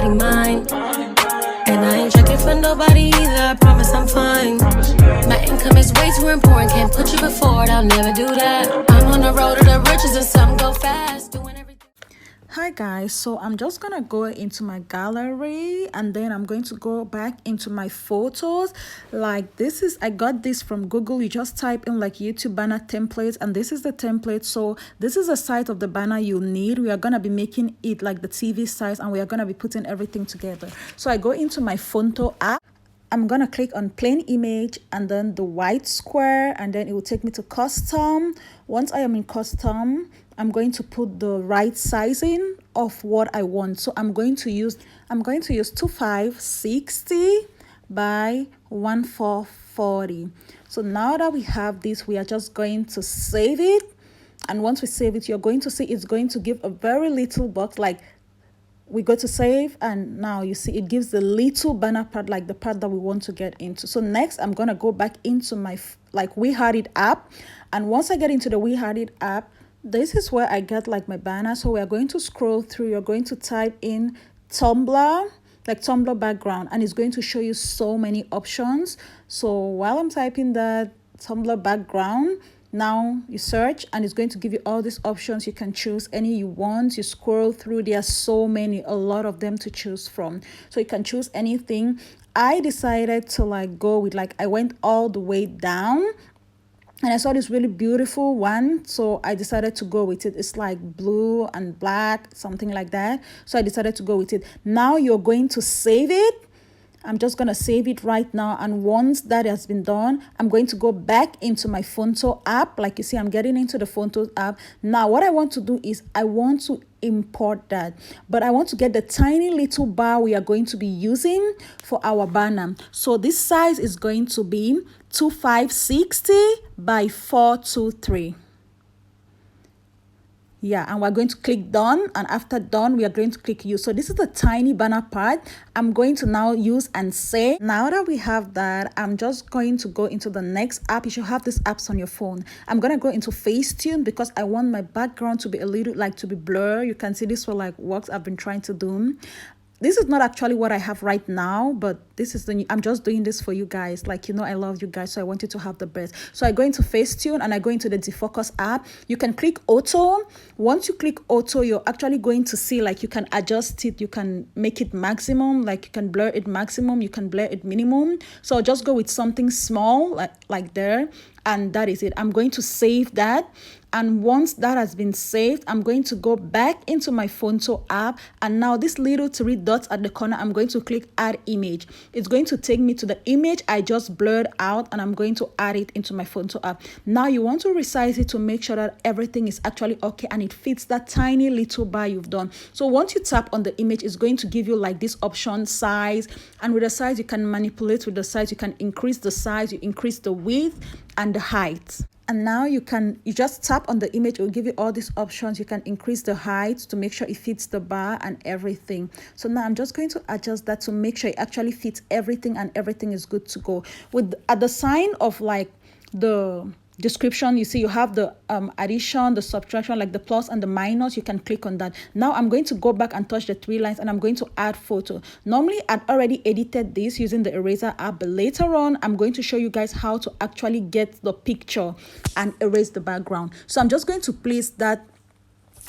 body mine. And I ain't checking for nobody either, I promise I'm fine. My income is way too important, can't put you before it, I'll never do that. I'm on the road to the riches and some go fast, doing everything. Hi guys, so I'm just gonna go into my gallery and then I'm going to go back into my photos. Like this is, I got this from Google. You just type in like YouTube banner templates and this is the template. So this is the size of the banner you need. We are gonna be making it like the TV size and we are gonna be putting everything together. So I go into my Fonto app. I'm gonna click on plain image and then the white square, and then it will take me to custom. Once I am in custom, I'm going to put the right sizing of what I want. So I'm going to use 2560 by 1440. So now that we have this, we are just going to save it. And once we save it, you're going to see it's going to give a very little box. Like we go to save and now you see it gives the little banner part, like the part that we want to get into. So next I'm gonna go back into my like We Had It app, and once I get into the We Had It app, this is where I get like my banner. So we are going to scroll through. You're going to type in Tumblr, like Tumblr background, and it's going to show you so many options. So while I'm typing that Tumblr background, now you search and it's going to give you all these options. You can choose any you want. You scroll through, there are so many, a lot of them to choose from, so you can choose anything. I decided to like go with like, I went all the way down and I saw this really beautiful one, so I decided to go with it. It's like blue and black, something like that, so I decided to go with it. Now you're going to save it. I'm just going to save it right now, and once that has been done, I'm going to go back into my Fonto app. Like you see, I'm getting into the Fonto app. Now what I want to do is I want to import that, but I want to get the tiny little bar we are going to be using for our banner. So this size is going to be 2560 by 423. Yeah, and we're going to click done, and after done we are going to click use. So this is the tiny banner part. I'm going to now use and save. Now that we have that, I'm just going to go into the next app. You should have these apps on your phone. I'm gonna go into Facetune because I want my background to be a little like to be blurred. You can see this for like works I've been trying to do. This is not actually what I have right now, but this is the new, I'm just doing this for you guys. Like, you know, I love you guys, so I want you to have the best. So I go into Facetune and I go into the defocus app. You can click auto. Once you click auto, you're actually going to see like you can adjust it. You can make it maximum, like you can blur it maximum, you can blur it minimum. So I'll just go with something small like there, and that is it. I'm going to save that. And once that has been saved, I'm going to go back into my Fonto app. And now this little three dots at the corner, I'm going to click add image. It's going to take me to the image I just blurred out, and I'm going to add it into my Fonto app. Now you want to resize it to make sure that everything is actually okay and it fits that tiny little bar you've done. So once you tap on the image, it's going to give you like this option size. And with the size, you can manipulate with the size. You can increase the size, you increase the width and the height. And now you just tap on the image, it will give you all these options. You can increase the height to make sure it fits the bar and everything. So now I'm just going to adjust that to make sure it actually fits everything and everything is good to go. With at the sign of like the description, you see you have the addition, the subtraction, like the plus and the minus. You can click on that. Now I'm going to go back and touch the three lines and I'm going to add photo. Normally I'd already edited this using the eraser app, but later on I'm going to show you guys how to actually get the picture and erase the background. So I'm just going to place that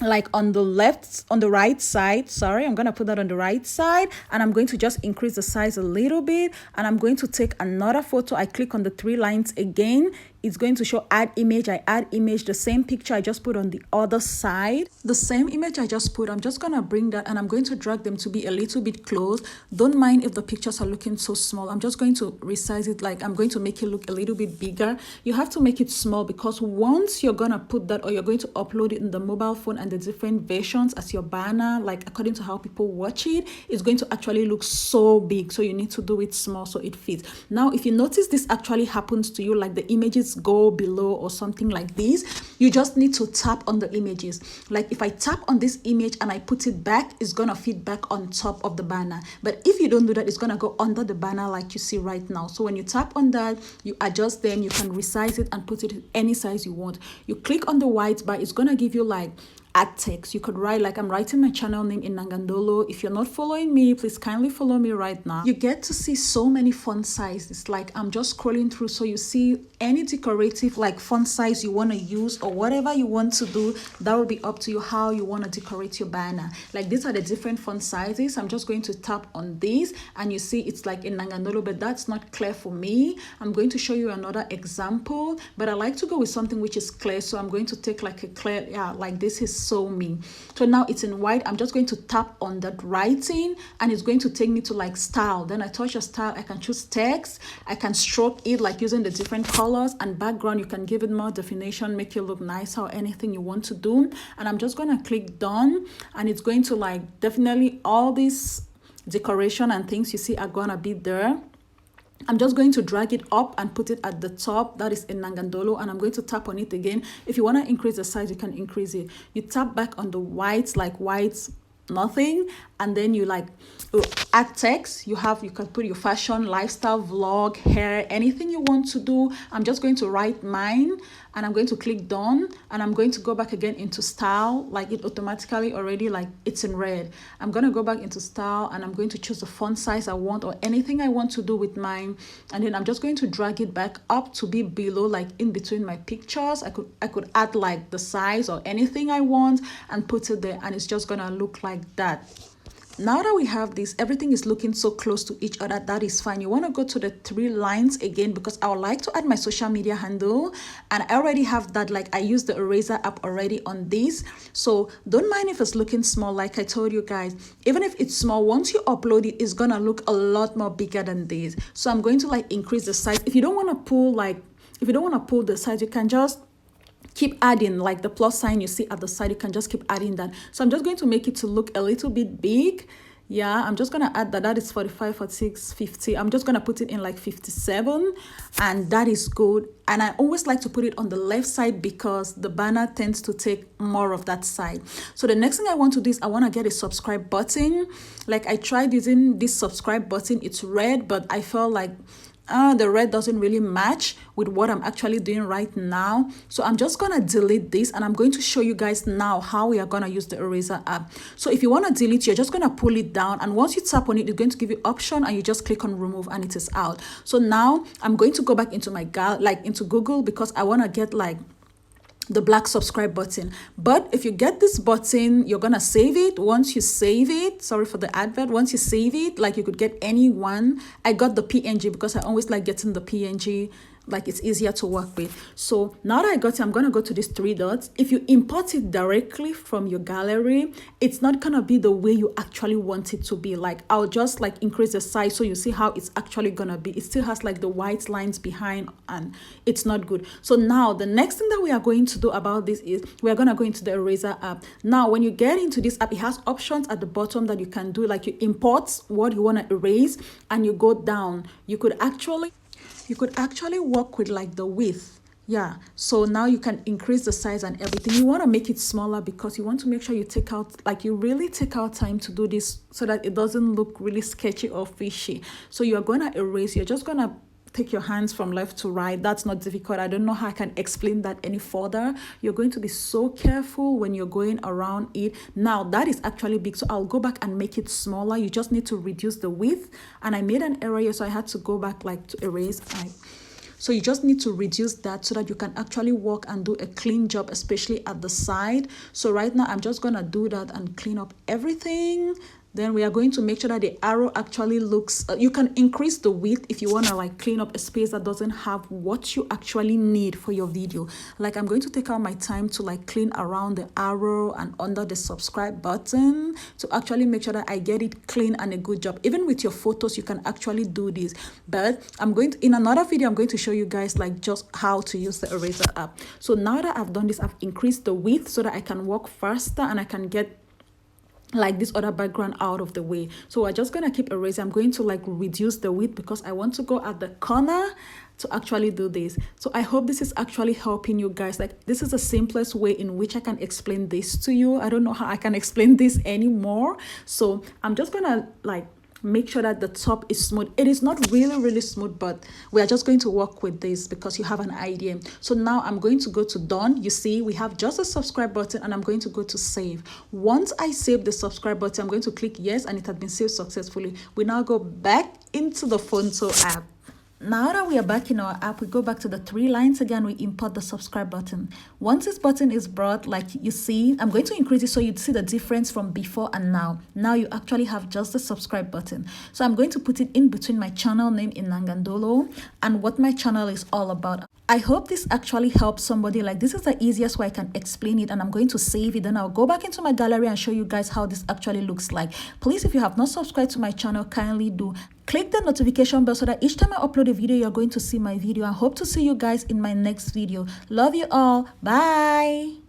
like on the right side. Sorry, I'm gonna put that on the right side, and I'm going to just increase the size a little bit, and I'm going to take another photo. I click on the three lines again. It's going to show add image. I add image, the same picture I just put on the other side, the same image I just put. I'm just gonna bring that and I'm going to drag them to be a little bit close. Don't mind if the pictures are looking so small. I'm just going to resize it, like I'm going to make it look a little bit bigger. You have to make it small because once you're gonna put that, or you're going to upload it in the mobile phone and the different versions as your banner, like according to how people watch it, it's going to actually look so big. So you need to do it small so it fits. Now if you notice this actually happens to you, like the images go below or something like this, you just need to tap on the images. Like if I tap on this image and I put it back, it's gonna fit back on top of the banner. But if you don't do that, it's gonna go under the banner like you see right now. So when you tap on that, you adjust them, you can resize it and put it any size you want. You click on the white bar, it's gonna give you like add text. You could write, like I'm writing my channel name in Nangandolo. If you're not following me, please kindly follow me right now. You get to see so many font sizes. Like I'm just scrolling through, so you see any decorative like font size you want to use or whatever you want to do. That will be up to you how you want to decorate your banner. Like these are the different font sizes. I'm just going to tap on these and you see it's like in Nangandolo, but that's not clear for me. I'm going to show you another example, but I like to go with something which is clear, so I'm going to take like a clear, yeah, like this is so me. So now it's in white. I'm just going to tap on that writing and it's going to take me to like style. Then I touch a style. I can choose text. I can stroke it like using the different colors, and background you can give it more definition, make it look nicer or anything you want to do. And I'm just going to click done and it's going to like definitely all these decoration and things you see are gonna be there. I'm just going to drag it up and put it at the top. That is in Nangandolo, and I'm going to tap on it again. If you want to increase the size, you can increase it. You tap back on the whites, like whites nothing, and then you like add text. You can put your fashion, lifestyle, vlog, hair, anything you want to do. I'm just going to write mine and I'm going to click done and I'm going to go back again into style. Like it automatically already, like it's in red. I'm going to go back into style and I'm going to choose the font size I want or anything I want to do with mine, and then I'm just going to drag it back up to be below, like in between my pictures. I could add like the size or anything I want and put it there, and it's just gonna look like that. Now that we have this, everything is looking so close to each other. That is fine. You want to go to the 3 lines again because I would like to add my social media handle, and I already have that. Like I use the eraser app already on this, so don't mind if it's looking small. Like I told you guys, even if it's small, once you upload it, it's gonna look a lot more bigger than this. So I'm going to like increase the size. If you don't want to pull the size, you can just keep adding like the plus sign you see at the side. You can just keep adding that. So I'm just going to make it to look a little bit big. Yeah, I'm just gonna add that is 45, 46, 50. I'm just gonna put it in like 57, and that is good. And I always like to put it on the left side because the banner tends to take more of that side. So the next thing I want to do is I want to get a subscribe button. Like I tried using this subscribe button, it's red, but I felt like the red doesn't really match with what I'm actually doing right now. So I'm just gonna delete this and I'm going to show you guys now how we are gonna use the eraser app. So if you want to delete, you're just gonna pull it down, and once you tap on it, it's going to give you option and you just click on remove and it is out. So now I'm going to go back into my into Google because I want to get like the black subscribe button. But if you get this button, you're gonna save it. Once you save it, sorry for the advert, once you save it, like you could get any one. I got the PNG because I always like getting the PNG, like it's easier to work with. So now that I got it, I'm gonna go to these 3 dots. If you import it directly from your gallery, it's not gonna be the way you actually want it to be. Like I'll just like increase the size so you see how it's actually gonna be. It still has like the white lines behind and it's not good. So now the next thing that we are going to do about this is we are gonna go into the eraser app. Now when you get into this app, it has options at the bottom that you can do, like you import what you want to erase and you go down. You could actually work with like the width. Yeah, so now you can increase the size and everything. You want to make it smaller because you want to make sure you really take out time to do this so that it doesn't look really sketchy or fishy. So you're going to erase, you're just going to take your hands from left to right. That's not difficult. I don't know how I can explain that any further. You're going to be so careful when you're going around it. Now that is actually big, so I'll go back and make it smaller. You just need to reduce the width, and I made an error here, so I had to go back like to erase. So you just need to reduce that so that you can actually work and do a clean job, especially at the side. So right now I'm just gonna do that and clean up everything. Then we are going to make sure that the arrow actually looks, you can increase the width if you want to like clean up a space that doesn't have what you actually need for your video. Like I'm going to take out my time to like clean around the arrow and under the subscribe button to actually make sure that I get it clean and a good job. Even with your photos, you can actually do this. But in another video, I'm going to show you guys like just how to use the eraser app. So now that I've done this, I've increased the width so that I can work faster and I can get like this other background out of the way. So we're just gonna keep erasing. I'm going to like reduce the width because I want to go at the corner to actually do this. So I hope this is actually helping you guys. Like this is the simplest way in which I can explain this to you. I don't know how I can explain this anymore. So I'm just gonna like make sure that the top is smooth. It is not really smooth, but we are just going to work with this because you have an idea. So now I'm going to go to done. You see we have just a subscribe button, and I'm going to go to save. Once I save the subscribe button, I'm going to click yes, and it has been saved successfully. We now go back into the Phonto app. Now that we are back in our app, we go back to the 3 lines again. We import the subscribe button. Once this button is brought, like you see, I'm going to increase it so you'd see the difference from before and now. Now you actually have just the subscribe button. So I'm going to put it in between my channel name in Nangandolo and what my channel is all about. I hope this actually helps somebody. Like, this is the easiest way I can explain it, and I'm going to save it. Then I'll go back into my gallery and show you guys how this actually looks like. Please, if you have not subscribed to my channel, kindly do. Click the notification bell so that each time I upload a video, you're going to see my video. I hope to see you guys in my next video. Love you all. Bye.